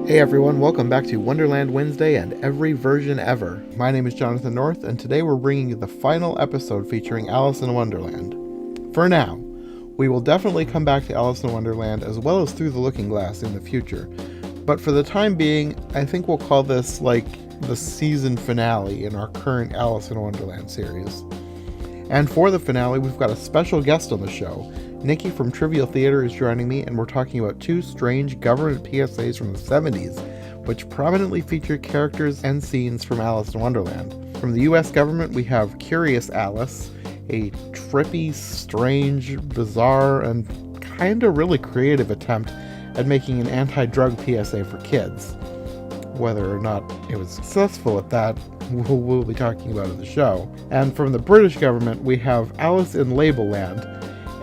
Hey everyone, welcome back to Wonderland Wednesday and every version ever. My name is Jonathan North, and today we're bringing you the final episode featuring Alice in Wonderland. For now, we will definitely come back to Alice in Wonderland as well as Through the Looking Glass in the future, but for the time being, I think we'll call this like the season finale in our current Alice in Wonderland series. And for the finale, we've got a special guest on the show. Nicki from Trivial Theater is joining me, and we're talking about two strange government PSAs from the 70s, which prominently feature characters and scenes from Alice in Wonderland. From the US government, we have Curious Alice, a trippy, strange, bizarre, and kinda really creative attempt at making an anti-drug PSA for kids. Whether or not it was successful at that, we'll be talking about in the show. And from the British government, we have Alice in Label Land,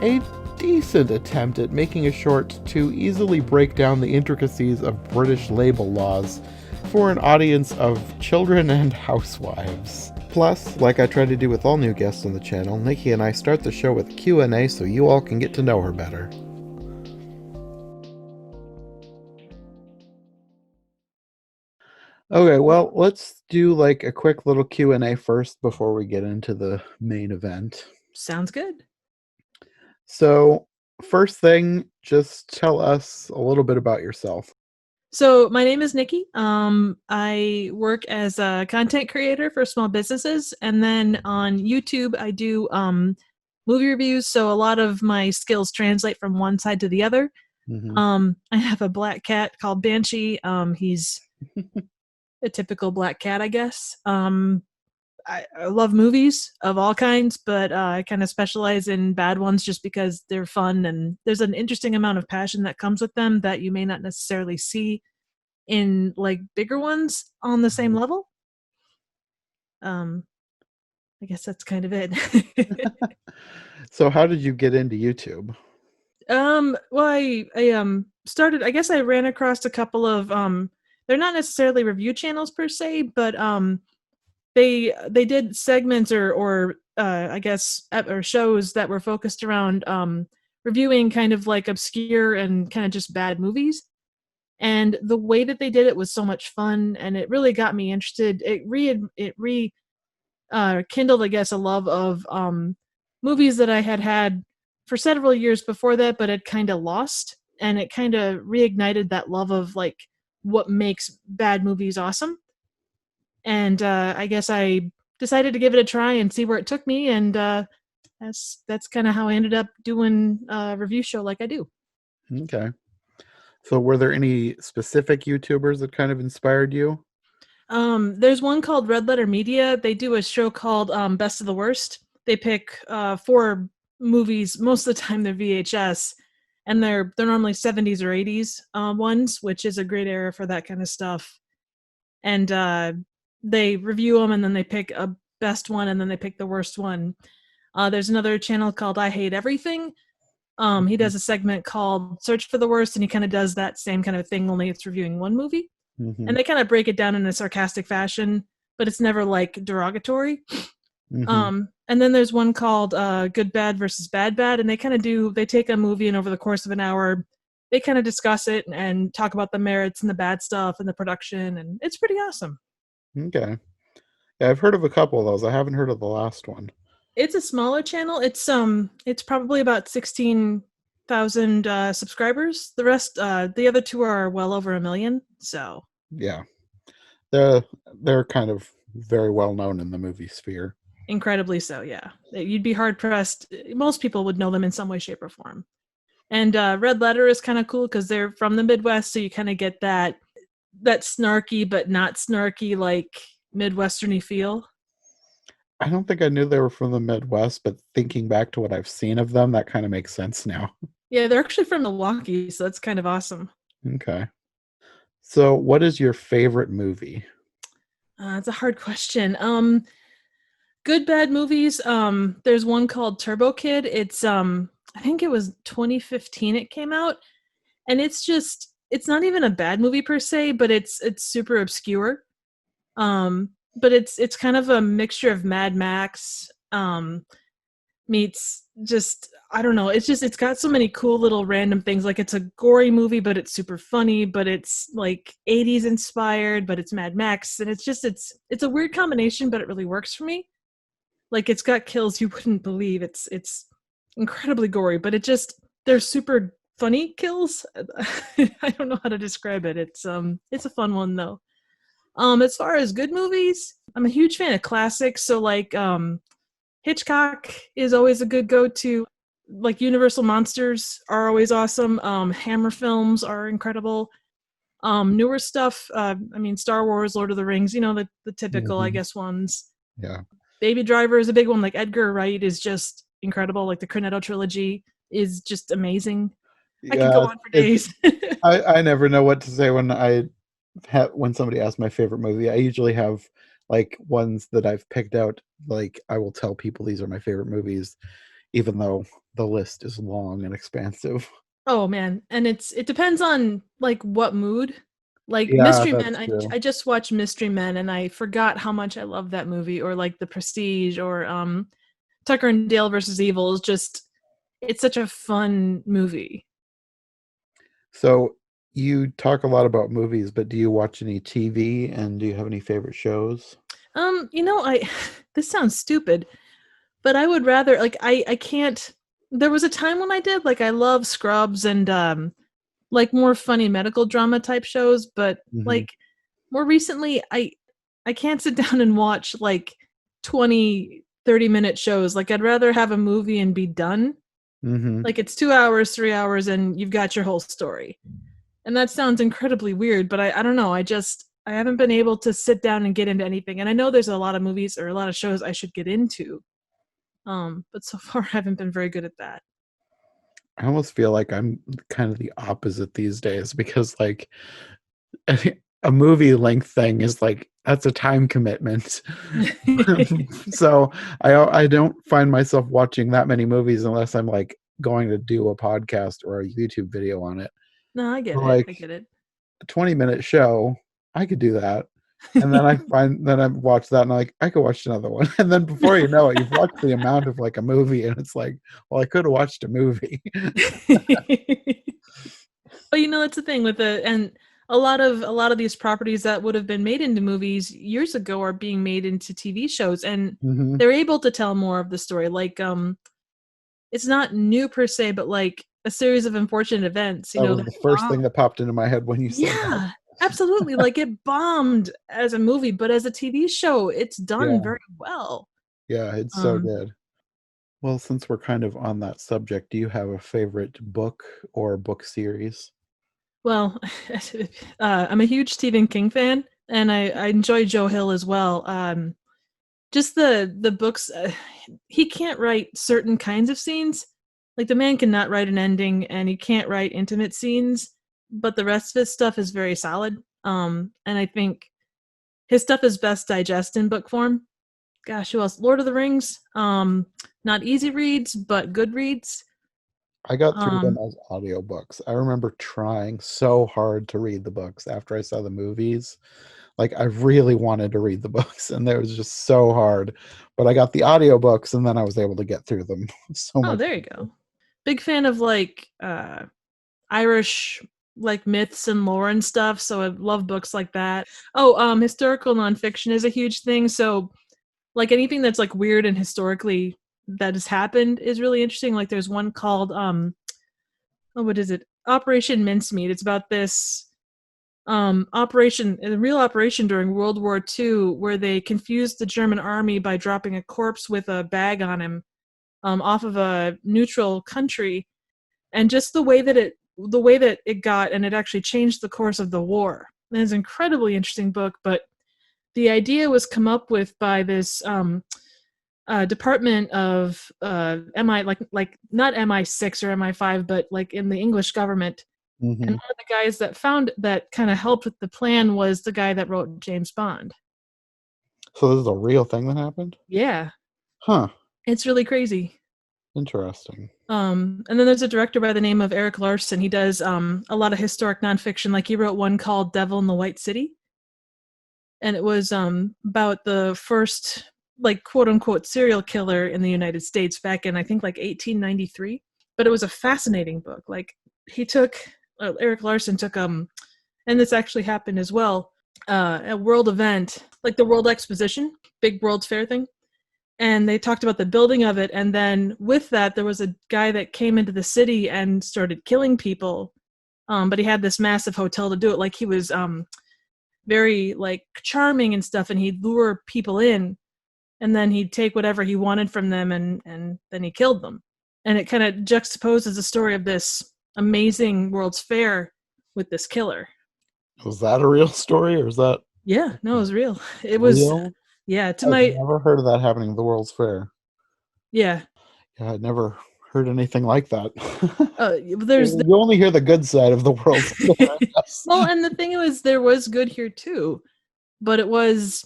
a decent attempt at making a short to easily break down the intricacies of British label laws for an audience of children and housewives. Plus, like I try to do with all new guests on the channel, Nicki and I start the show with Q&A so you all can get to know her better. Okay, well, let's do like a quick little Q&A first before we get into the main event. Sounds good. So, first thing, just tell us a little bit about yourself. So my name is Nicki. I work as a content creator for small businesses, and then on YouTube I do movie reviews. So a lot of my skills translate from one side to the other. I have a black cat called Banshee. He's a typical black cat, I guess. I love movies of all kinds, but I kind of specialize in bad ones just because they're fun and there's an interesting amount of passion that comes with them that you may not necessarily see in like bigger ones on the same level. I guess that's kind of it. So how did you get into YouTube? Well, I started. I guess I ran across a couple of they're not necessarily review channels per se, but they did segments or I guess or shows that were focused around reviewing kind of like obscure and kind of just bad movies. And the way that they did it was so much fun, and it really got me interested. Kindled, I guess, a love of movies that I had for several years before that, but had kind of lost, and it kind of reignited that love of like what makes bad movies awesome. And I guess I decided to give it a try and see where it took me, and that's kind of how I ended up doing a review show like I do. Okay. So were there any specific YouTubers that kind of inspired you? There's one called Red Letter Media. They do a show called Best of the Worst. They pick four movies. Most of the time, they're VHS, and they're normally 70s or 80s ones, which is a great era for that kind of stuff. And they review them, and then they pick a best one, and then they pick the worst one. There's another channel called I Hate Everything. He does a segment called Search for the Worst, and he kind of does that same kind of thing, only it's reviewing one movie. And they kind of break it down in a sarcastic fashion, but it's never like derogatory. And then there's one called Good Bad versus Bad Bad, and they take a movie and over the course of an hour, they kind of discuss it and talk about the merits and the bad stuff and the production, and it's pretty awesome. Okay. Yeah, I've heard of a couple of those. I haven't heard of the last one. It's a smaller channel. It's probably about 16,000 subscribers. The other two are well over 1 million. So Yeah. They're kind of very well known in the movie sphere. incredibly so, yeah. You'd be hard pressed. Most people would know them in some way, shape, or form. And Red Letter is kind of cool because they're from the Midwest, so you kind of get that snarky but not snarky, like Midwesterny feel. I don't think I knew they were from the Midwest, but thinking back to what I've seen of them, that kind of makes sense now. Yeah, they're actually from Milwaukee, so that's kind of awesome. Okay. So what is your favorite movie? It's a hard question. Good bad movies. There's one called Turbo Kid. It's I think it was 2015 it came out, and it's not even a bad movie per se, but it's super obscure. But it's kind of a mixture of Mad Max, meets just, I don't know, it's got so many cool little random things. Like it's a gory movie, but it's super funny, but it's like 80s inspired, but it's Mad Max, and it's a weird combination, but it really works for me. Like it's got kills you wouldn't believe. It's incredibly gory, but they're super funny kills. I don't know how to describe it. It's a fun one though. As far as good movies, I'm a huge fan of classics. So like Hitchcock is always a good go-to. Like Universal Monsters are always awesome. Hammer films are incredible. Newer stuff, I mean Star Wars, Lord of the Rings, the typical, I Hmm. guess, ones. Yeah. Baby Driver is a big one. Like Edgar Wright is just incredible. Like the Cornetto trilogy is just amazing. I could go Yeah. on for days. I never know what to say when somebody asks my favorite movie. I usually have like ones that I've picked out. Like I will tell people these are my favorite movies, even though the list is long and expansive. Oh man, and it depends on like what mood. Like Yeah, Mystery Men, that's I true. I just watched Mystery Men and I forgot how much I love that movie. Or like The Prestige, or Tucker and Dale versus Evil is just, it's such a fun movie. So you talk a lot about movies, but do you watch any TV and do you have any favorite shows? I this sounds stupid, but I would rather, like, I can't. There was a time when I did, like, I love Scrubs and like more funny medical drama type shows, but Hmm. like more recently I can't sit down and watch like 20-30 minute shows. Like I'd rather have a movie and be done. Hmm. Like it's 2 hours, 3 hours, and you've got your whole story. And that sounds incredibly weird, but I don't know. I haven't been able to sit down and get into anything. And I know there's a lot of movies or a lot of shows I should get into. But so far I haven't been very good at that. I almost feel like I'm kind of the opposite these days because like a movie length thing is like that's a time commitment. So I don't find myself watching that many movies unless I'm like going to do a podcast or a YouTube video on it. No, I get So, it. I like get it. a 20-minute show, I could do that. And then I watch that and I'm like, I could watch another one. And then before you know it, you've watched the amount of like a movie and it's like, well, I could have watched a movie. But that's the thing with the and a lot of these properties that would have been made into movies years ago are being made into TV shows, and Hmm. they're able to tell more of the story. Like it's not new per se, but like a series of unfortunate events, That was that the first bomb. thing that popped into my head when you said that. Yeah, absolutely. Like it bombed as a movie, but as a TV show, it's done Yeah. very well. Yeah, it's so Um, good. Well, since we're kind of on that subject, do you have a favorite book or book series? well, I'm a huge Stephen King fan, and I enjoy Joe Hill as well. Just the books, he can't write certain kinds of scenes. Like the man cannot write an ending, and he can't write intimate scenes, but the rest of his stuff is very solid. And I think his stuff is best digested in book form. Gosh, who else? Lord of the Rings. Not easy reads, but good reads. I got through them Um, as audiobooks. I remember trying so hard to read the books after I saw the movies. Like I really wanted to read the books and it was just so hard. But I got the audiobooks and then I was able to get through them so oh, much there you faster. go. Big fan of like Irish like myths and lore and stuff. So I love books like that. Oh, historical nonfiction is a huge thing. So like anything that's like weird and historically that has happened is really interesting. Like there's one called oh, what is it? Operation Mincemeat. It's about this operation, a real operation during World War II, where they confused the German army by dropping a corpse with a bag on him off of a neutral country, and just the way that it got, and it actually changed the course of the war. And it's an incredibly interesting book, but the idea was come up with by this department of MI, like not MI6 or MI5, but like in the English government. And Hmm. one of the guys that kind of helped with the plan was the guy that wrote James Bond. So this is a real thing that happened? Yeah, Huh. it's really crazy. Interesting. And then there's a director by the name of Eric Larson. He does a lot of historic nonfiction. Like he wrote one called Devil in the White City, and it was about the first like quote unquote serial killer in the United States back in I think like 1893. But it was a fascinating book. Like he took Eric Larson took and this actually happened as well, a world event like the World Exposition, big World's Fair thing, and they talked about the building of it. And then with that, there was a guy that came into the city and started killing people. But he had this massive hotel to do it. Like he was very like charming and stuff, and he'd lure people in, and then he'd take whatever he wanted from them, and then he killed them. And it kind of juxtaposes the story of this amazing World's Fair with this killer. Was that a real story, or is that Yeah, no, it was real. It was, real? yeah, to I've my, never heard of that happening at the World's Fair. yeah. Yeah, I'd never heard anything like that. There's, You only hear the good side of the World's Fair, I guess. well, and the thing was, there was good here too, but it was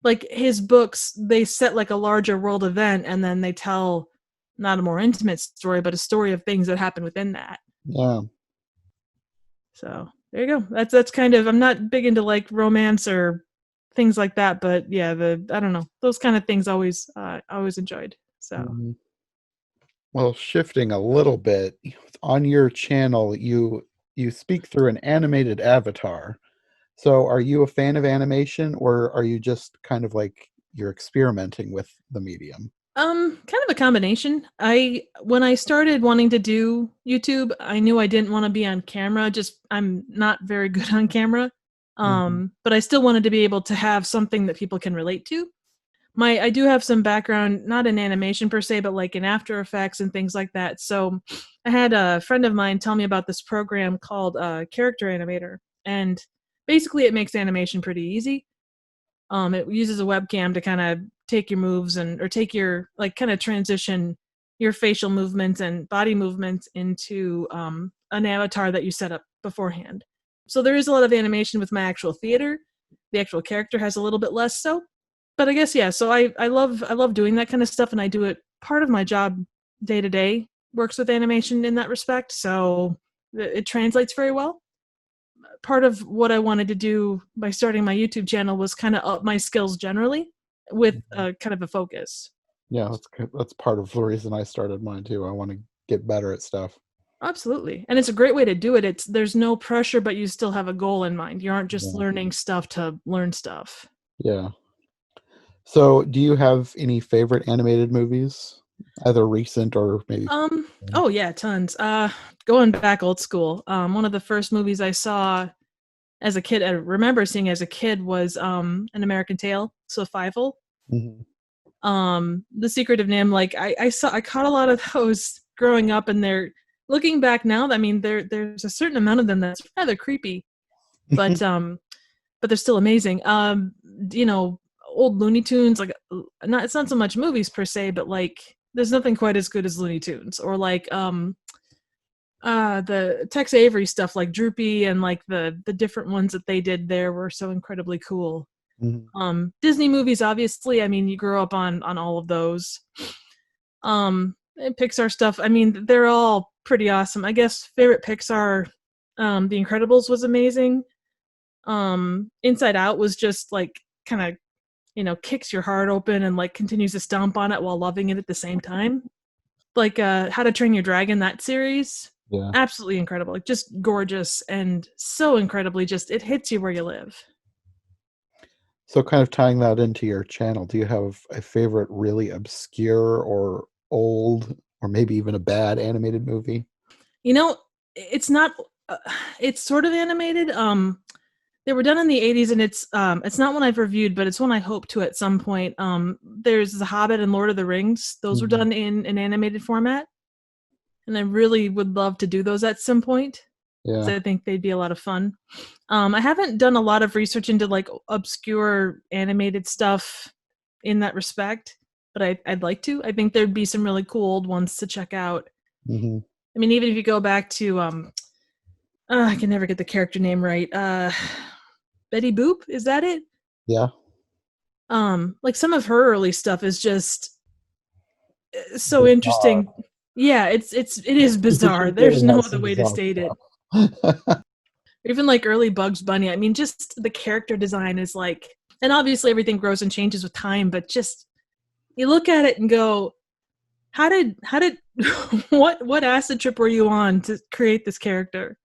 like his books, they set like a larger world event, and then they tell not a more intimate story, but a story of things that happen within that. Yeah. So there you go. That's kind of, I'm not big into like romance or things like that, but yeah, I don't know, those kind of things always enjoyed. So Mhm. Well, shifting a little bit, on your channel, you speak through an animated avatar. So are you a fan of animation, or are you just kind of like you're experimenting with the medium? kind of a combination. When I started wanting to do YouTube, I knew I didn't want to be on camera. Just I'm not very good on camera. Mhm. But I still wanted to be able to have something that people can relate to. I do have some background, not in animation per se, but like in After Effects and things like that. So I had a friend of mine tell me about this program called Character Animator, and basically it makes animation pretty easy. It uses a webcam to kind of take your moves or take your like kind of transition your facial movements and body movements into an avatar that you set up beforehand. So there is a lot of animation with my actual theater. The actual character has a little bit less so, but I guess yeah. So I love doing that kind of stuff, and I do it. Part of my job day to day works with animation in that respect, so it translates very well. Part of what I wanted to do by starting my YouTube channel was kind of up my skills generally with Mhm. kind of a focus. Yeah, that's part of the reason I started mine too. I want to get better at stuff. Absolutely. And it's a great way to do it. There's no pressure, but you still have a goal in mind. You aren't just Yeah. learning stuff to learn stuff. Yeah. So, do you have any favorite animated movies, either recent or maybe? Oh yeah, tons. Going back old school. One of the first movies I saw as a kid, I remember seeing as a kid was An American Tail, so Fievel. Mhm. The Secret of Nim, like I caught a lot of those growing up, and they're looking back now, I mean there's a certain amount of them that's rather creepy, but they're still amazing. You know, old Looney Tunes, like not it's not so much movies per se, but like there's nothing quite as good as Looney Tunes, or like the Tex Avery stuff like Droopy, and like the different ones that they did there were so incredibly cool. Mhm. Disney movies, obviously, I mean you grew up on all of those. And Pixar stuff, I mean they're all pretty awesome. I guess favorite Pixar, The Incredibles was amazing. Inside Out was just like kind of, kicks your heart open and like continues to stomp on it while loving it at the same time. Like How to Train Your Dragon, that series, Yeah. absolutely incredible. Like just gorgeous and so incredibly just it hits you where you live. So, kind of tying that into your channel, do you have a favorite really obscure or old or maybe even a bad animated movie? You know, it's not. Uh, it's sort of animated. They were done in the '80s, and it's not one I've reviewed, but it's one I hope to at some point. There's The Hobbit and Lord of the Rings. Those were Mhm. done in an animated format, and I really would love to do those at some point because Yeah. I think they'd be a lot of fun. I haven't done a lot of research into like obscure animated stuff in that respect, but I'd like to. I think there'd be some really cool old ones to check out. Mhm. I mean, even if you go back to I can never get the character name right. Betty Boop, is that it? Yeah. Like some of her early stuff is just so Bizarre. interesting. Yeah, it is bizarre. She There's really no has other some way to bizarre state it. stuff. Even like early Bugs Bunny. I mean, just the character design is like And obviously everything grows and changes with time, but just you look at it and go, how did what acid trip were you on to create this character?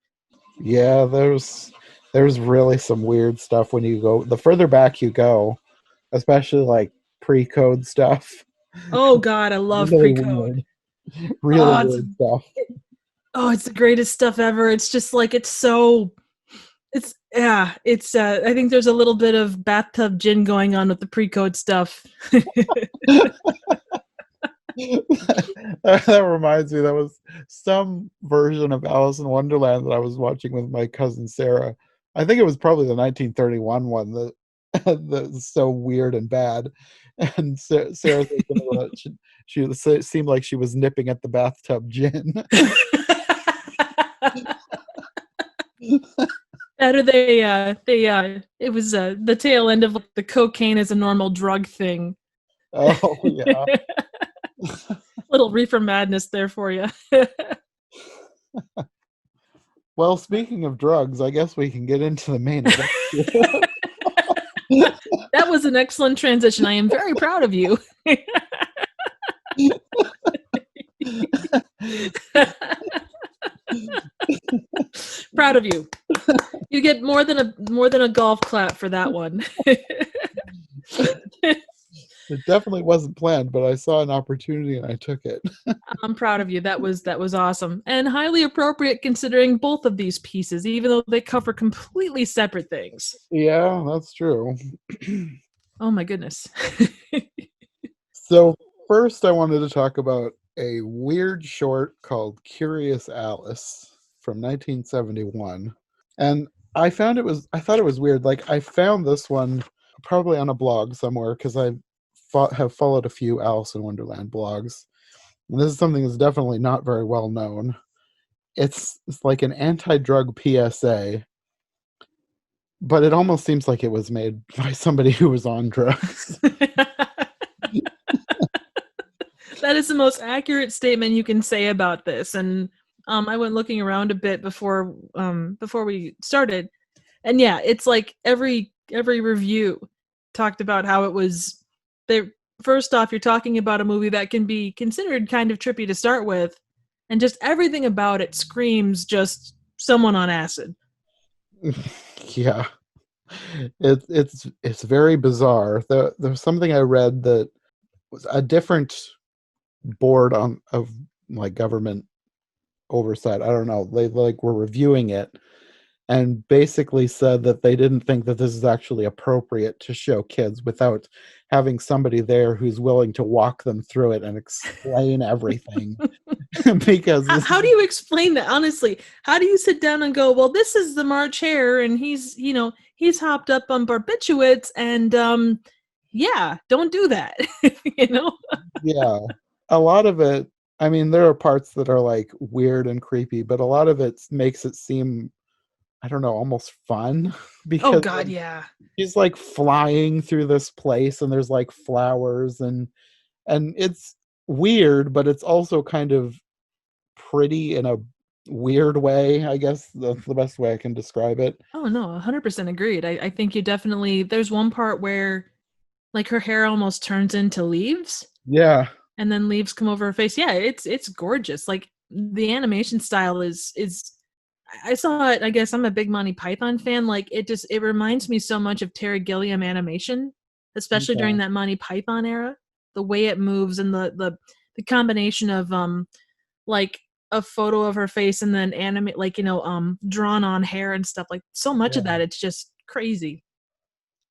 Yeah, there's really some weird stuff when you go the further back you go, especially like pre-code stuff. Oh God, I love Really pre-code. weird, really Oh, weird stuff. it's the greatest stuff ever. It's just like it's I think there's a little bit of bathtub gin going on with the pre-code stuff. That reminds me, that was some version of Alice in Wonderland that I was watching with my cousin Sarah. I think it was probably the 1931 one that that's so weird and bad. And Sarah said something about she seemed like she was nipping at the bathtub gin. That or it was the tail end of like, the cocaine as a normal drug thing. Oh yeah. Little reefer madness there for you. Well, speaking of drugs, I guess we can get into the main event. That was an excellent transition. I am very proud of you. Proud of you. You get more than a golf clap for that one. It definitely wasn't planned, but I saw an opportunity and I took it. I'm proud of you. That was awesome and highly appropriate considering both of these pieces, even though they cover completely separate things. Yeah, that's true. Oh my goodness. So first I wanted to talk about a weird short called Curious Alice from 1971. And I thought it was weird. Like I found this one probably on a blog somewhere because I have followed a few Alice in Wonderland blogs. And this is something that's definitely not very well known. It's like an anti-drug PSA, but it almost seems like it was made by somebody who was on drugs. That is the most accurate statement you can say about this. And I went looking around a bit before we started, and yeah, it's like every review talked about how it was. They first off, you're talking about a movie that can be considered kind of trippy to start with, and just everything about it screams just someone on acid. Yeah, it's very bizarre. There's something I read that was a different board of like government oversight. I don't know. They like were reviewing it and basically said that they didn't think that this is actually appropriate to show kids without having somebody there who's willing to walk them through it and explain everything. Because how do you explain that? Honestly, how do you sit down and go, well, this is the March Hare and he's hopped up on barbiturates and yeah, don't do that. Yeah, a lot of it, I mean, there are parts that are like weird and creepy, but a lot of it makes it seem, I don't know, almost fun. Because oh God, yeah. she's like flying through this place and there's like flowers and it's weird, but it's also kind of pretty in a weird way. I guess that's the best way I can describe it. Oh no, 100% agreed. I think you definitely, there's one part where like her hair almost turns into leaves Yeah. and then leaves come over her face. Yeah, it's gorgeous. Like the animation style is I saw it, I guess I'm a big Monty Python fan. Like it reminds me so much of Terry Gilliam animation, especially during Okay. that Monty Python era. The way it moves and the combination of like a photo of her face and then animate like drawn on hair and stuff, like so much of Yeah. that, it's just crazy.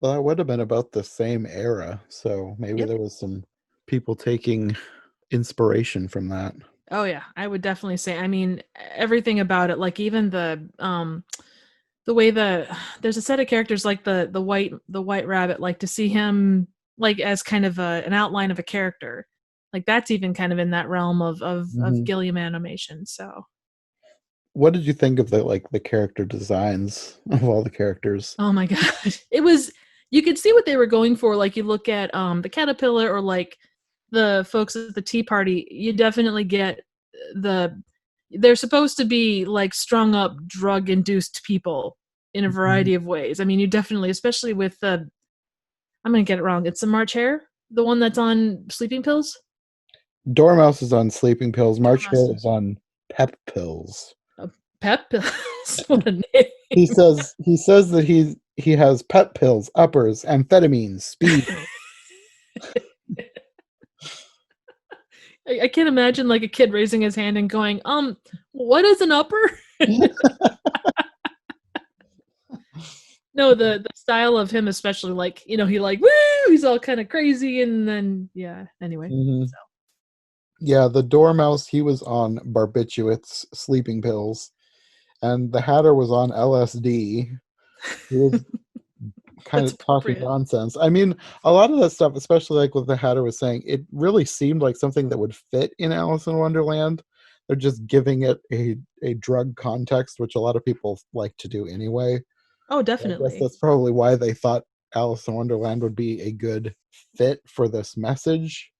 Well, that would have been about the same era, so maybe Yep. there was some people taking inspiration from that. Oh yeah, I would definitely say. I mean, everything about it, like even the way there's a set of characters like the white rabbit, like to see him like as kind of an outline of a character, like that's even kind of in that realm of Mhm. Gilliam animation. So What did you think of the character designs of all the characters? oh my god, it was, you could see what they were going for. Like you look at the caterpillar or like the folks at the tea party, you definitely get the, they're supposed to be like strung up drug induced people in a Mhm. variety of ways. I mean, you definitely, especially with the I'm gonna get it wrong. It's the March Hare, the one that's on sleeping pills. Dormouse is on sleeping pills. March Dormouse. Hare is on pep pills. Pep pills. What a He name. says that he has pep pills, uppers, amphetamines, speed. I can't imagine like a kid raising his hand and going, what is an upper? No, the style of him especially, like, he like, woo, he's all kind of crazy, and then yeah, anyway. Mhm. So Yeah, the Dormouse, he was on barbiturates, sleeping pills, and the Hatter was on LSD. He was kind that's of talking appropriate. nonsense. I mean, a lot of that stuff, especially like what the Hatter was saying, it really seemed like something that would fit in Alice in Wonderland. They're just giving it a drug context, which a lot of people like to do anyway. Oh, I guess definitely. that's probably why they thought Alice in Wonderland would be a good fit for this message.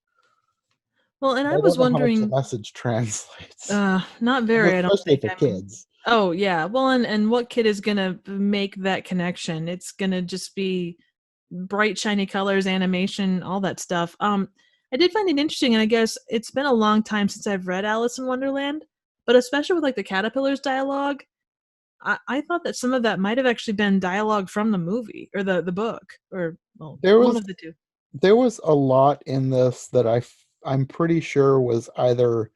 Well, and But I I don't was know how much the wondering, message translates, not very, I don't especially think. for I mean, kids. oh yeah. Well, and what kid is gonna make that connection? It's gonna just be bright, shiny colors, animation, all that stuff. I did find it interesting, and I guess it's been a long time since I've read Alice in Wonderland, but especially with like the caterpillars dialogue, I thought that some of that might have actually been dialogue from the movie or the book, or well, There one was of the two. there was a lot in this that I'm pretty sure was either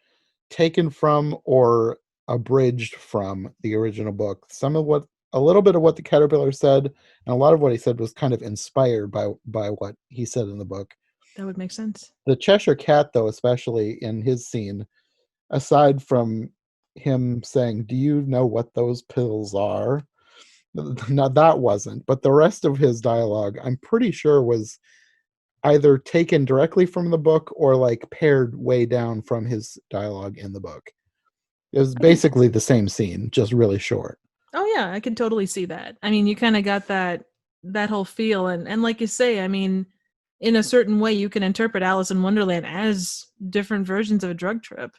taken from or abridged from the original book. A little bit of what the caterpillar said, and a lot of what he said was kind of inspired by what he said in the book. That would make sense. The Cheshire Cat, though, especially in his scene, aside from him saying, "Do you know what those pills are?" Now that wasn't, but the rest of his dialogue, I'm pretty sure was either taken directly from the book or like pared way down from his dialogue in the book. It was I can. basically the same scene, just really short. Oh yeah, I can totally see that. I mean, you kind of got that whole feel, and like you say, I mean, in a certain way, you can interpret Alice in Wonderland as different versions of a drug trip,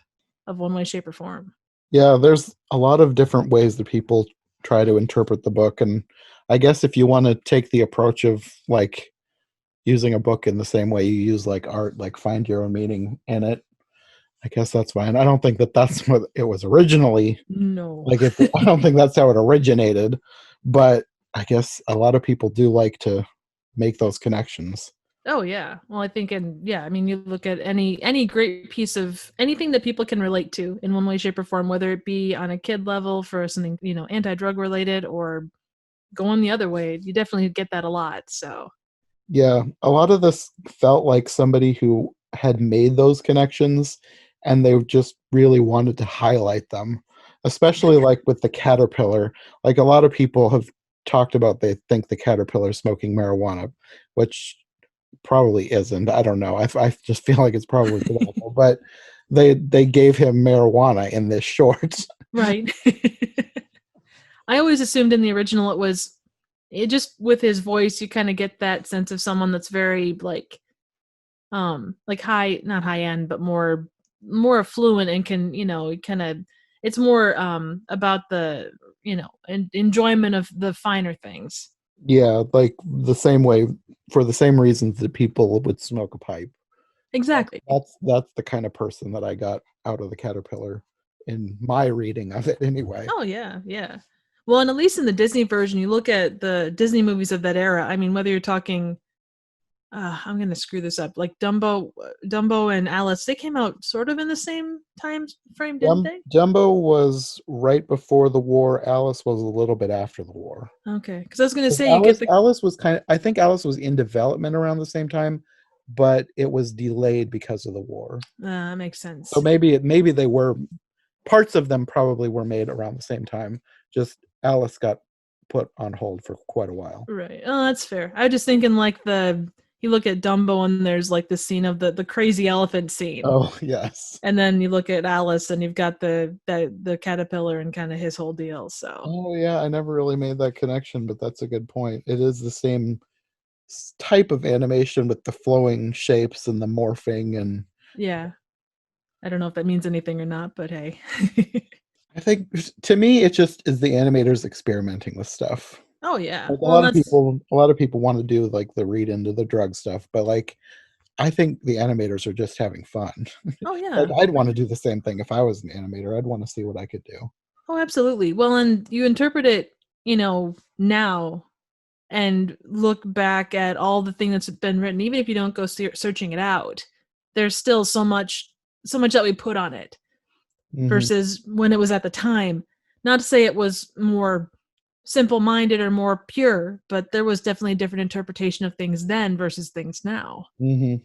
of one way, shape, or form. Yeah, there's a lot of different ways that people try to interpret the book, and I guess if you want to take the approach of like using a book in the same way you use like art, like find your own meaning in it, I guess that's fine. I don't think that that's what it was originally. No. Like, I don't think that's how it originated, but I guess a lot of people do like to make those connections. Oh yeah. Well, I think, and yeah, I mean, you look at any great piece of anything that people can relate to in one way, shape, or form, whether it be on a kid level for something anti-drug related, or going the other way, you definitely get that a lot. So Yeah, a lot of this felt like somebody who had made those connections and they just really wanted to highlight them, especially like with the caterpillar. Like a lot of people have talked about they think the caterpillar smoking marijuana, which probably isn't. I don't know. I just feel like it's probably tobacco, but they gave him marijuana in this short. right. I always assumed in the original it just with his voice, you kind of get that sense of someone that's very like high, not high end, but more affluent, and can kind of, it's more about the enjoyment of the finer things. Yeah, like the same way for the same reasons that people would smoke a pipe. Exactly. That's the kind of person that I got out of the caterpillar in my reading of it anyway. Oh yeah, yeah. Well, and at least in the Disney version, you look at the Disney movies of that era. I mean, whether you're talking, I'm gonna screw this up, like Dumbo and Alice, they came out sort of in the same time frame, didn't they? Dumbo was right before the war. Alice was a little bit after the war. Okay, because I was gonna 'Cause say you get the. Alice was I think Alice was in development around the same time, but it was delayed because of the war. That makes So sense. maybe they were parts of them probably were made around the same time. Just Alice got put on hold for quite a while. Right. Oh, that's fair. I was just thinking like you look at Dumbo and there's like the scene of the crazy elephant scene. Oh yes. And then you look at Alice and you've got the caterpillar and kind of his whole deal. So Oh yeah, I never really made that connection, but that's a good point. It is the same type of animation with the flowing shapes and the morphing, and yeah. I don't know if that means anything or not, but hey. I think to me it just is the animators experimenting with stuff. Oh yeah. Like Well, that's a lot of people want to do like the read into the drug stuff, but like I think the animators are just having fun. oh Like yeah. I'd want to do the same thing if I was an animator. I'd want to see what I could do. Oh, absolutely. Well, and you interpret it, now and look back at all the thing that's been written, even if you don't go searching it out, there's still so much that we put on it Hmm. versus when it was at the time. Not to say it was more simple-minded or more pure, but there was definitely a different interpretation of things then versus things now. Hmm.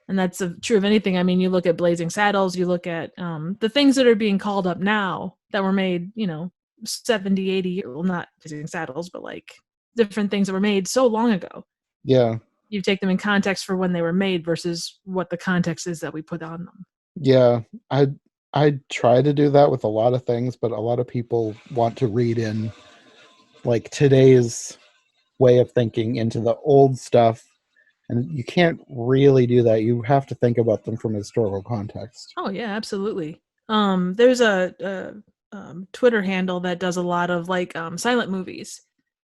And that's true of anything. I mean, you look at Blazing Saddles, you look at the things that are being called up now that were made, 70, 80, well, not Blazing Saddles, but like different things that were made so long ago. Yeah. You take them in context for when they were made versus what the context is that we put on them. Yeah. I try to do that with a lot of things, but a lot of people want to read in like today's way of thinking into the old stuff, and you can't really do that. You have to think about them from a historical context. Oh yeah, absolutely. There's a Twitter handle that does a lot of like silent movies,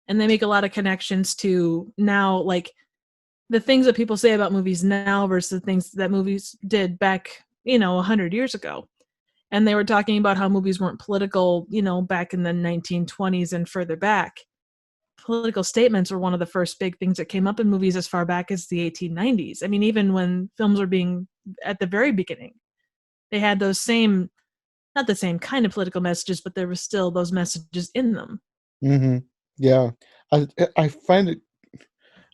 and they make a lot of connections to now, like the things that people say about movies now versus the things that movies did back, 100 years ago. And they were talking about how movies weren't political, back in the 1920s and further back. Political statements were one of the first big things that came up in movies as far back as the 1890s. I mean, even when films were being at the very beginning, they had those same, not the same kind of political messages, but there were still those messages in them. Hmm. Yeah. I I find it,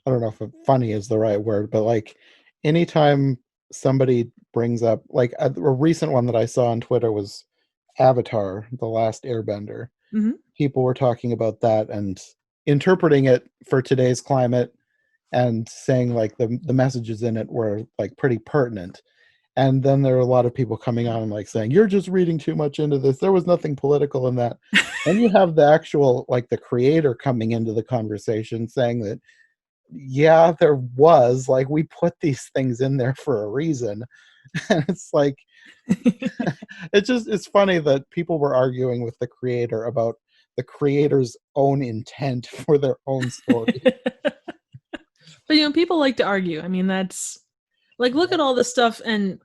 I don't know if funny is the right word, but like anytime somebody brings up like a recent one that I saw on Twitter was Avatar, The Last Airbender. Hmm. People were talking about that and interpreting it for today's climate and saying like the messages in it were like pretty pertinent. And then there are a lot of people coming on and like saying, you're just reading too much into this. There was nothing political in that. And you have the actual, like the creator coming into the conversation saying that, yeah, there was, like, we put these things in there for a reason. And it's like, it's funny that people were arguing with the creator about the creator's own intent for their own story. But people like to argue. I mean, that's like, look at all this stuff, and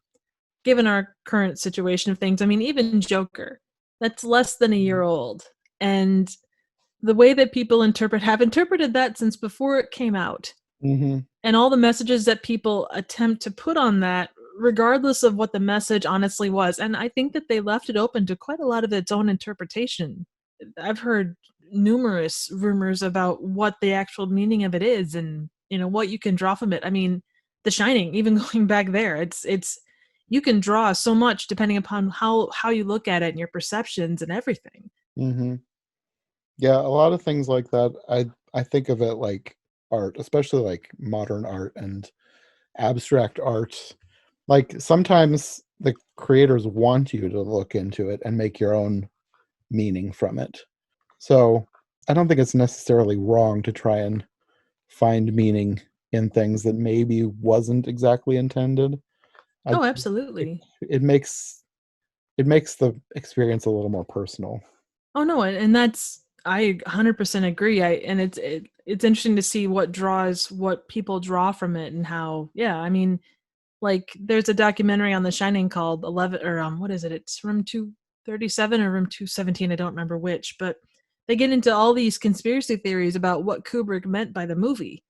given our current situation of things, I mean, even Joker, that's less than a year old, and the way that people have interpreted that since before it came out, Hmm. and all the messages that people attempt to put on that, regardless of what the message honestly was. And I think that they left it open to quite a lot of its own interpretation. I've heard numerous rumors about what the actual meaning of it is, and what you can draw from it. I mean, The Shining, even going back there, it's you can draw so much depending upon how you look at it and your perceptions and everything. Hmm. Yeah, a lot of things like that. I think of it like art, especially like modern art and abstract art. Like sometimes the creators want you to look into it and make your own meaning from it. So I don't think it's necessarily wrong to try and find meaning in things that maybe wasn't exactly intended. I Oh, it, absolutely. it makes it makes the experience a little more personal. Oh no, and that's, I 100% agree. And it's interesting to see what people draw from it, and how, yeah, I mean, like there's a documentary on The Shining called 11, or what is it? It's Room 237 or Room 217, I don't remember which, but they get into all these conspiracy theories about what Kubrick meant by the movie.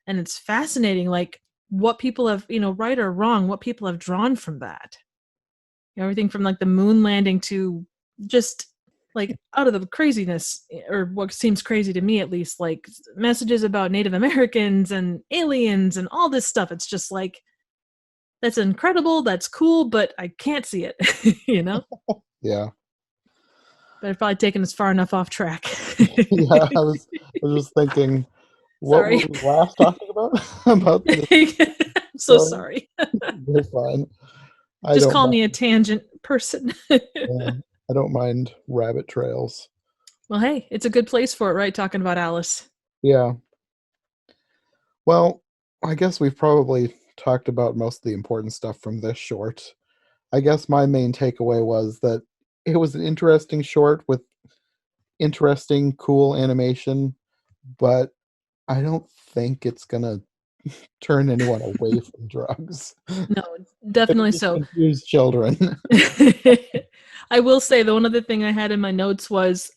And it's fascinating, like what people have, right or wrong, what people have drawn from that. Everything from like the moon landing to just like out of the craziness, or what seems crazy to me at least, like messages about Native Americans and aliens and all this stuff. It's just like, that's incredible, that's cool, but I can't see it, you know? Yeah. But I've probably taken us far enough off track. Yeah, I was just thinking, what were Sorry. we last talking about? About this I'm so story? sorry. You're fine. I Just don't call mind. me a tangent person. Yeah, I don't mind rabbit trails. Well, hey, it's a good place for it, right? Talking about Alice. Yeah. Well, I guess we've probably talked about most of the important stuff from this short. I guess my main takeaway was that it was an interesting short with interesting, cool animation, but I don't think it's gonna turn anyone away from drugs. No, It'll definitely just so. confuse children. I will say the one other thing I had in my notes was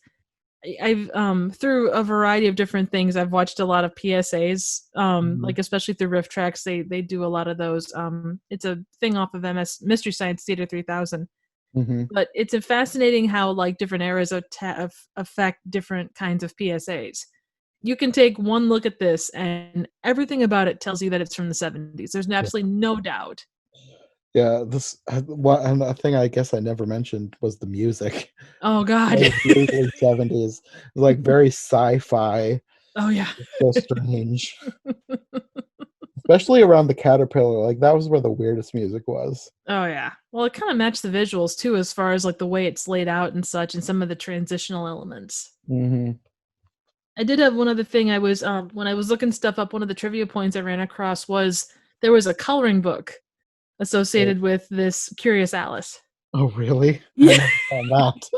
I've through a variety of different things I've watched a lot of PSAs, Mhm, like especially through riff tracks they do a lot of those. It's a thing off of MS Mystery Science Theater 3000, mhm. but it's a fascinating how like different eras affect different kinds of PSAs. You can take one look at this and everything about it tells you that it's from the 70s. There's Yeah. absolutely no doubt. Yeah, this what and a thing I guess I never mentioned was the music. Oh God. Very weirdly 70s, like, very sci-fi, Oh yeah. so strange. Especially around the caterpillar, like, that was where the weirdest music was. Oh yeah. Well, it kind of matched the visuals too, as far as like the way it's laid out and such, and some of the transitional elements. Mhm. I did have one other thing. I was when I was looking stuff up, one of the trivia points I ran across was there was a coloring book Oh associated with this Curious Alice. oh, really? I Yeah. never found that.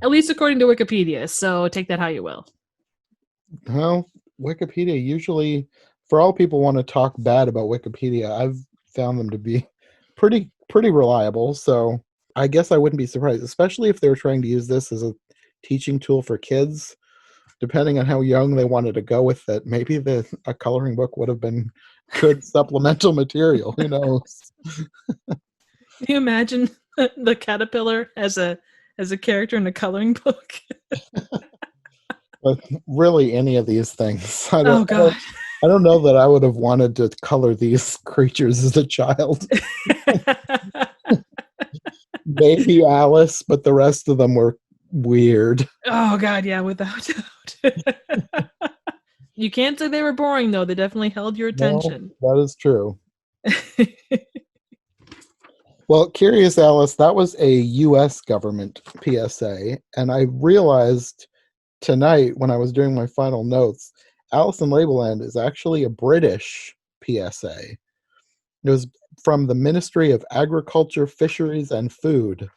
At least according to Wikipedia. So take that how you will. Well, Wikipedia usually for all people wanna talk bad about Wikipedia, I've found them to be pretty reliable, so I guess I wouldn't be surprised, especially if they were trying to use this as a teaching tool for kids. Depending on how young they wanted to go with it, maybe a coloring book would have been good supplemental material, who knows? Can you imagine the caterpillar as a character in a coloring book? But really any of these things. Oh God. I don't know that I would have wanted to color these creatures as a child. Maybe Alice, but the rest of them were weird. Oh God, yeah, without doubt. You can't say they were boring though. They definitely held your No, attention. that is true. Well, Curious Alice, that was a US government PSA, and I realized tonight when I was doing my final notes, Allison Label is actually a British PSA. It was from the Ministry of Agriculture, Fisheries and Food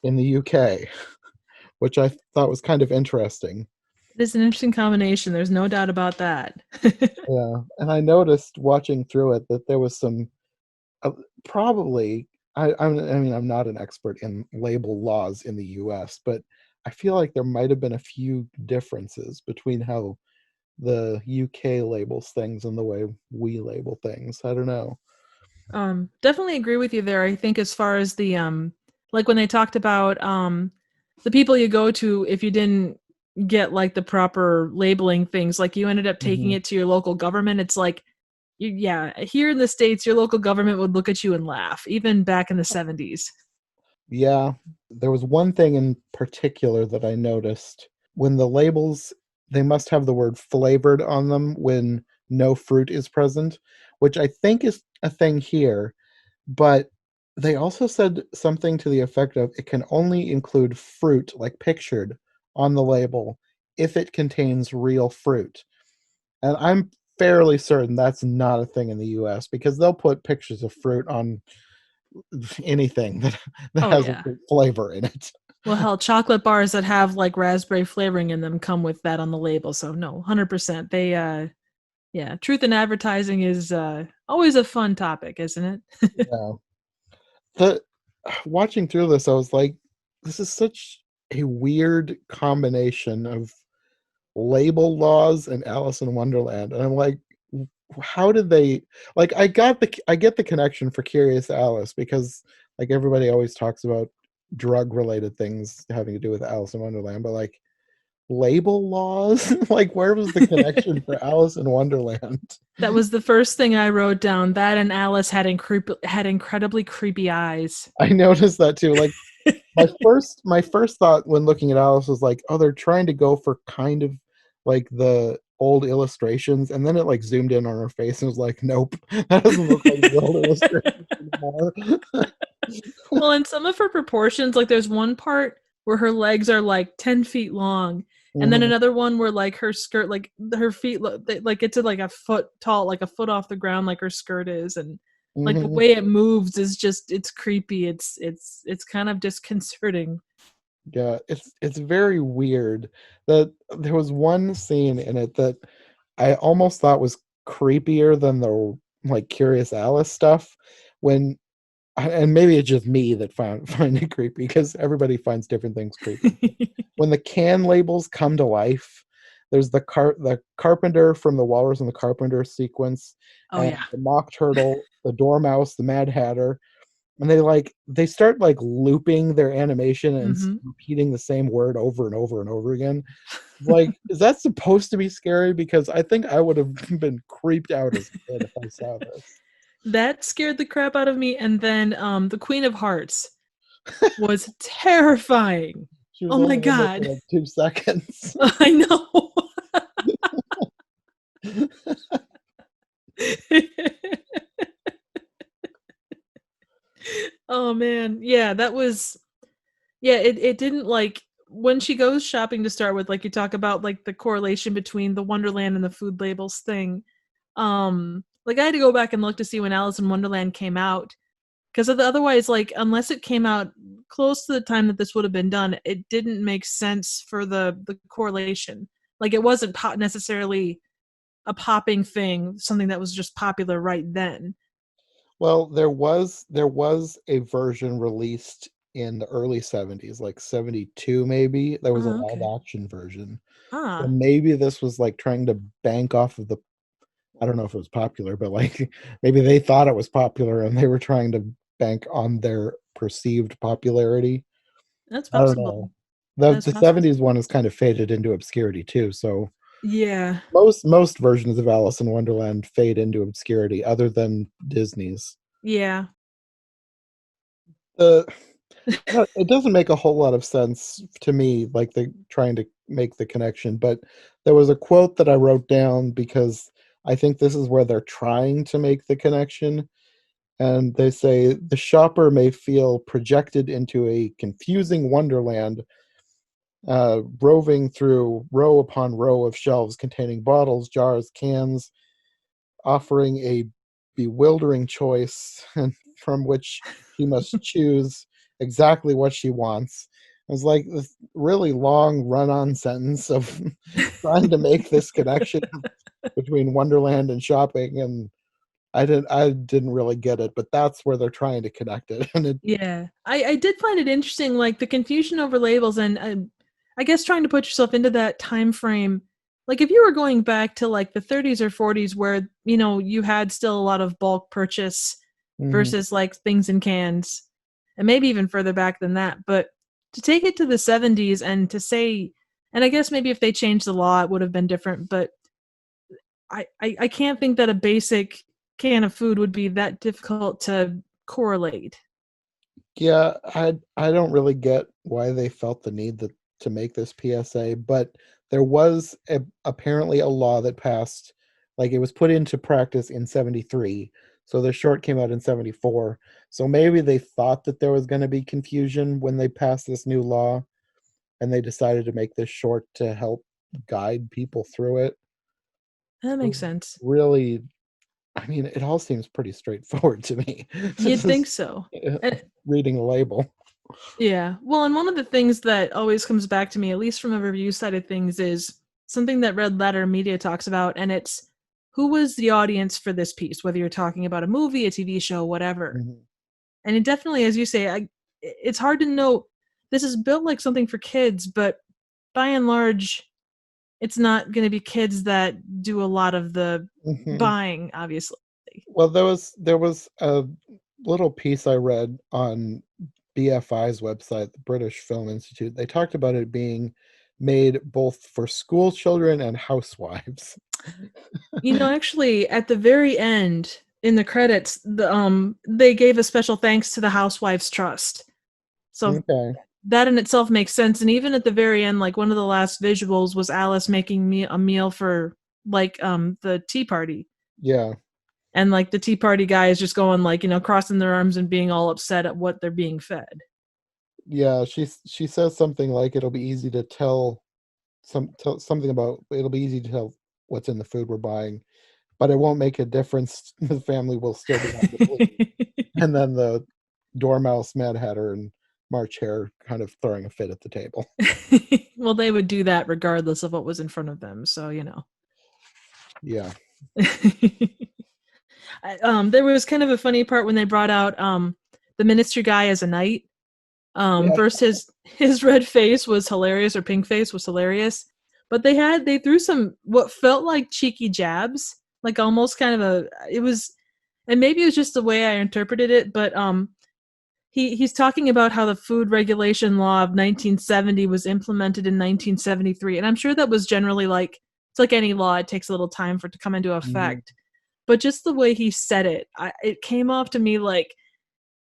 in the UK, which I thought was kind of interesting. It is an interesting combination. There's no doubt about that. Yeah, and I noticed watching through it that there was some uh, probably I mean I'm not an expert in label laws in the US, but I feel like there might have been a few differences between how the UK labels things and the way we label things. I don't know. Definitely agree with you there. I think as far as the like when they talked about the people you go to if you didn't get like the proper labeling things, like you ended up taking Mhm. it to your local government, it's like yeah, here in the States, your local government would look at you and laugh, even back in the 70s. Yeah, there was one thing in particular that I noticed. When the labels, they must have the word flavored on them when no fruit is present, which I think is a thing here, but they also said something to the effect of it can only include fruit, like pictured on the label, if it contains real fruit. And I'm fairly certain that's not a thing in the US because they'll put pictures of fruit on anything that Oh has a yeah. fruit flavor in it. Well, hell, chocolate bars that have like raspberry flavoring in them come with that on the label. So no, 100%. They yeah, truth in advertising is always a fun topic, isn't it? Yeah. The watching through this, I was like, this is such a weird combination of label laws and Alice in Wonderland. And I'm like, how did they like I get the connection for Curious Alice because like everybody always talks about drug related things having to do with Alice in Wonderland, but like label laws? Like where was the connection for Alice in Wonderland? That was the first thing I wrote down. That and Alice had incredibly creepy eyes. I noticed that too. Like my first thought when looking at Alice was like, "Oh, they're trying to go for kind of like the old illustrations," and then it like zoomed in on her face and was like, "Nope, that doesn't look like the old illustrations anymore." Well, in some of her proportions, like there's one part where her legs are like 10 feet long, and then Mhm, another one where like her skirt, like her feet, like it's like a foot tall, like a foot off the ground, like her skirt is, and like the mhm. way it moves is just it's creepy. It's kind of disconcerting. Yeah, it's very weird that there was one scene in it that I almost thought was creepier than the like Curious Alice stuff when and maybe it's just me that find it creepy because everybody finds different things creepy. When the can labels come to life, there's the carpenter from the Walrus and the Carpenter sequence, Oh and yeah. the mock turtle, the dormouse, the Mad Hatter, and they start like looping their animation and Hmm. repeating the same word over and over and over again. Like, is that supposed to be scary? Because I think I would have been creeped out as a kid if I saw this. That scared the crap out of me. And then the Queen of Hearts was terrifying. She was Oh my only in there for god. like 2 seconds. I know. Oh man. Yeah, that was yeah, it didn't like when she goes shopping to start with, like you talk about like the correlation between the Wonderland and the food labels thing. Like I had to go back and look to see when Alice in Wonderland came out. Because otherwise, like, unless it came out close to the time that this would have been done, it didn't make sense for the correlation. Like, it wasn't necessarily a popping thing, something that was just popular right then. Well, there was a version released in the early 70s, like 72 maybe. There was a Oh, live okay. action version. So Ah, maybe this was like trying to bank off of the I don't know if it was popular, but like maybe they thought it was popular and they were trying to bank on their perceived popularity. that's I don't possible. know. The That's the possible. 70s one has kind of faded into obscurity too, so Yeah. most versions of Alice in Wonderland fade into obscurity other than Disney's. Yeah. The it doesn't make a whole lot of sense to me, like the trying to make the connection. But there was a quote that I wrote down because I think this is where they're trying to make the connection. And they say the shopper may feel projected into a confusing wonderland, roving through row upon row of shelves containing bottles, jars, cans, offering a bewildering choice and from which she must choose exactly what she wants. It was like this really long run-on sentence of trying to make this connection between Wonderland and shopping, and I didn't really get it, but that's where they're trying to connect it, and it Yeah, I did find it interesting, like the confusion over labels, and I guess trying to put yourself into that time frame. Like if you were going back to like the 30s or 40s, where you had still a lot of bulk purchase mhm. versus like things in cans, and maybe even further back than that. But to take it to the 70s and to say, and I guess maybe if they changed the law, it would have been different. But I can't think that a basic can of food would be that difficult to correlate. Yeah, I don't really get why they felt the need to make this PSA, but there was apparently a law that passed, like it was put into practice in 73. So the short came out in 74. So maybe they thought that there was going to be confusion when they passed this new law and they decided to make this short to help guide people through it. That So makes sense. really, I mean, it all seems pretty straightforward to me. You'd think Just so. And reading the label. yeah. Well, and one of the things that always comes back to me, at least from a review side of things, is something that Red Letter Media talks about, and it's who was the audience for this piece, whether you're talking about a movie, a TV show, whatever. Mhm. And it definitely, as you say, it's hard to know. This is built like something for kids, but by and large, it's not going to be kids that do a lot of the Mhm. buying, obviously. Well, there was a little piece I read on BFI's website, the British Film Institute. They talked about it being made both for school children and housewives. Actually, at the very end, in the credits, they gave a special thanks to the Housewives Trust. So Okay. that in itself makes sense. And even at the very end, like one of the last visuals was Alice making me a meal for like the tea party. Yeah. And like the tea party guy is just going like, crossing their arms and being all upset at what they're being fed. Yeah, she says something like it'll be easy to tell something about it'll be easy to tell what's in the food we're buying, but it won't make a difference. The family will still be able to leave. And then the Dormouse, Mad Hatter, and March Hare kind of throwing a fit at the table. Well, they would do that regardless of what was in front of them, so you know. Yeah. There was kind of a funny part when they brought out the ministry guy as a knight. Yeah. First his red face was hilarious, or pink face was hilarious, but they threw some what felt like cheeky jabs, like almost kind of it was, and maybe it was just the way I interpreted it, but he's talking about how the food regulation law of 1970 was implemented in 1973, and I'm sure that was generally like, it's like any law, it takes a little time for it to come into Mhm. effect, but just the way he said it, it came off to me like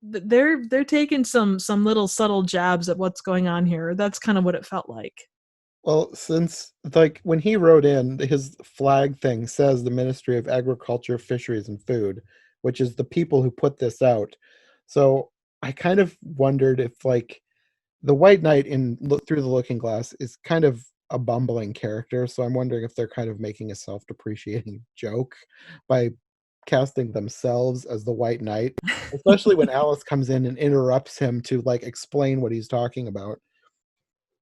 they're taking some little subtle jabs at what's going on here. That's kind of what it felt like. Well, since like when he wrote in, his flag thing says the Ministry of Agriculture, Fisheries, and Food, which is the people who put this out. So I kind of wondered if like the White Knight in Look Through the Looking Glass is kind of a bumbling character. So I'm wondering if they're kind of making a self-depreciating joke by casting themselves as the White Knight, especially when Alice comes in and interrupts him to like explain what he's talking about.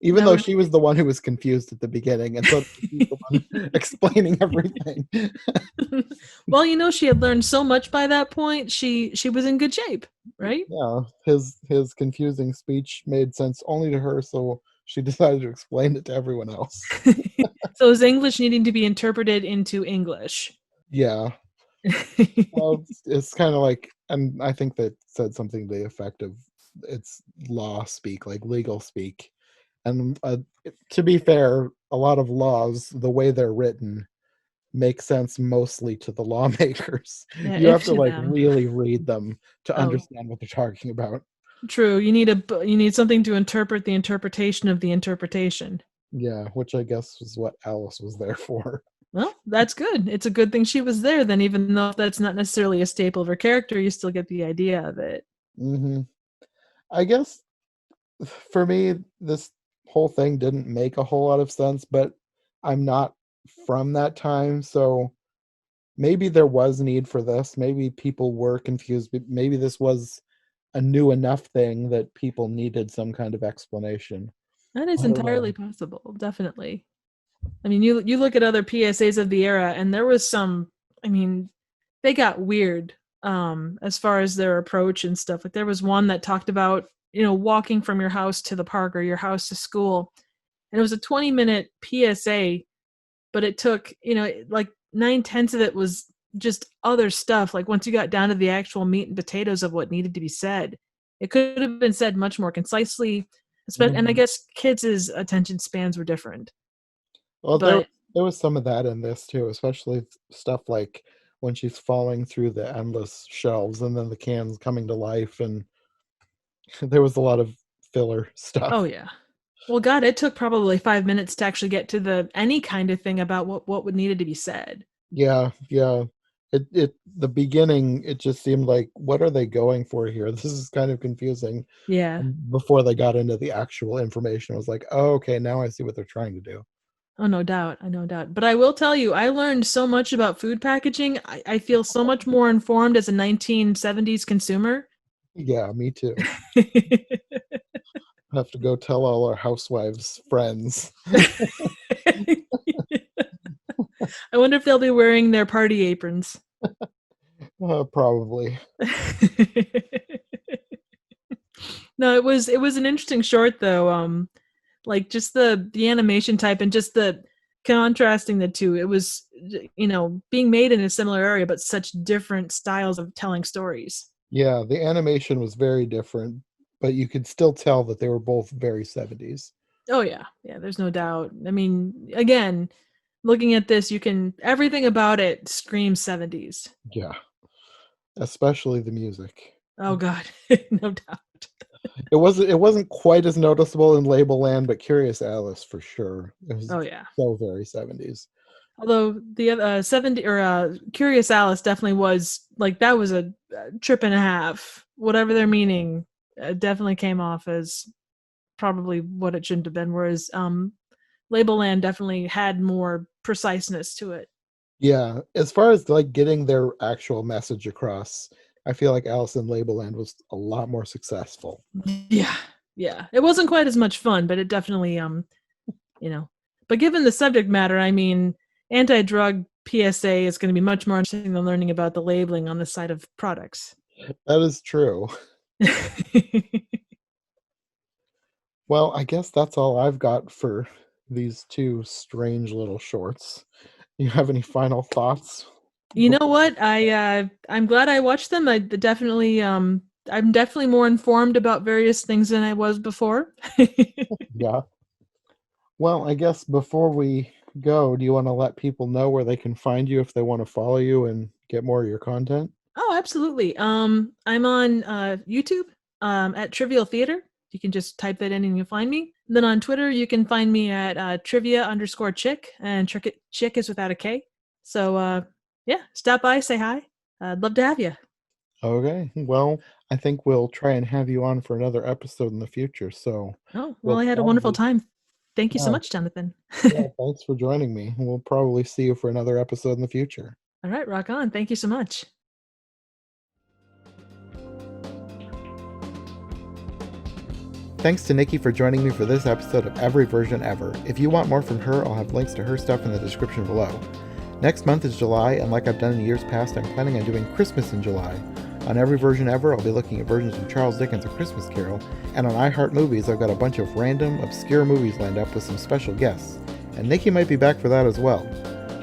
Even That though would she was the one who was confused at the beginning, and so she's the one explaining everything. well, you know, she had learned so much by that point. She was in good shape, right? Yeah, his confusing speech made sense only to her, so she decided to explain it to everyone else. So his English needing to be interpreted into English. Yeah, well, it's kind of like, and I think that said something to the effect of it's law speak, like legal speak. And to be fair, a lot of laws, the way they're written, make sense mostly to the lawmakers. Yeah, You have if to to like them. really read them to Oh, understand what they're talking about. true. You need something to interpret the interpretation of the interpretation. Yeah, which I guess was what Alice was there for. Well, that's good. It's a good thing she was there then, even though that's not necessarily a staple of her character, you still get the idea of it. Hmm. I guess for me, this whole thing didn't make a whole lot of sense, but I'm not from that time, so maybe there was need for this. Maybe people were confused. Maybe this was a new enough thing that people needed some kind of explanation. That is I don't entirely know. possible, definitely. I mean, you look at other PSAs of the era, and there was some. I mean, they got weird as far as their approach and stuff. Like there was one that talked about walking from your house to the park or your house to school, and it was a 20-minute PSA, but it took like 9/10 of it was just other stuff. Like once you got down to the actual meat and potatoes of what needed to be said, it could have been said much more concisely. And I Mhm. guess kids' attention spans were different, Well, but there was some of that in this too, especially stuff like when she's falling through the endless shelves and then the cans coming to life, and there was a lot of filler oh stuff. yeah. Well, God, it took probably 5 minutes to actually get to the any kind of thing about what would needed to be said. Yeah, yeah. It the beginning, it just seemed like, what are they going for here? This is kind of confusing. Yeah. And before they got into the actual information, I was like, oh, okay, now I see what they're trying to do. Oh, no doubt. I no doubt. But I will tell you, I learned so much about food packaging. I feel so much more informed as a 1970s consumer. Yeah, me too. I have to go tell all our housewives friends. I wonder if they'll be wearing their party aprons. Probably. No, it was an interesting short though. Like just the animation type and just the contrasting the two. It was being made in a similar area, but such different styles of telling stories. Yeah, the animation was very different, but you could still tell that they were both very 70s. Oh yeah, yeah. There's no doubt. I mean, again, looking at this, you can everything about it screams 70s. Yeah, especially the music. Oh God, no doubt. It wasn't quite as noticeable in Label Land, but Curious Alice for sure. It was Oh yeah. so very 70s. Although the 70 or Curious Alice definitely was like that was a trip and a half. Whatever their meaning, definitely came off as probably what it shouldn't have been. Whereas Label Land definitely had more preciseness to it. Yeah, as far as like getting their actual message across, I feel like Alice in Label Land was a lot more successful. Yeah. Yeah, it wasn't quite as much fun, but it definitely but given the subject matter, I mean, anti-drug PSA is going to be much more interesting than learning about the labeling on the side of products. That is true. Well, I guess that's all I've got for these two strange little shorts. You have any final thoughts? You know what? I'm glad I watched them. I'm definitely more informed about various things than I was before. Yeah. Well, I guess before we go, do you want to let people know where they can find you if they want to follow you and get more of your content? Oh, absolutely. I'm on YouTube at Trivial Theater. You can just type that in and you'll find me. Then on Twitter, you can find me at trivia_chick, and chick is without a K. So yeah, stop by, say hi. I'd love to have you. Okay. Well, I think we'll try and have you on for another episode in the future. So Oh, well, we'll I had a wonderful probably, time. Thank you so yeah, much, Jonathan. yeah, thanks for joining me. We'll probably see you for another episode in the future. All right, rock on. Thank you so much. Thanks to Nicki for joining me for this episode of Every Version Ever. If you want more from her, I'll have links to her stuff in the description below. Next month is July, and like I've done in years past, I'm planning on doing Christmas in July. On Every Version Ever, I'll be looking at versions of Charles Dickens' A Christmas Carol, and on iHeart Movies, I've got a bunch of random, obscure movies lined up with some special guests. And Nicki might be back for that as well.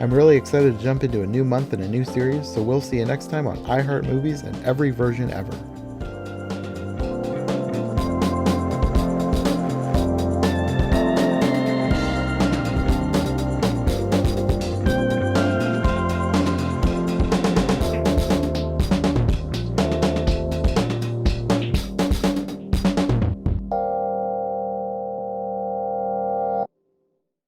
I'm really excited to jump into a new month and a new series, so we'll see you next time on iHeart Movies and Every Version Ever.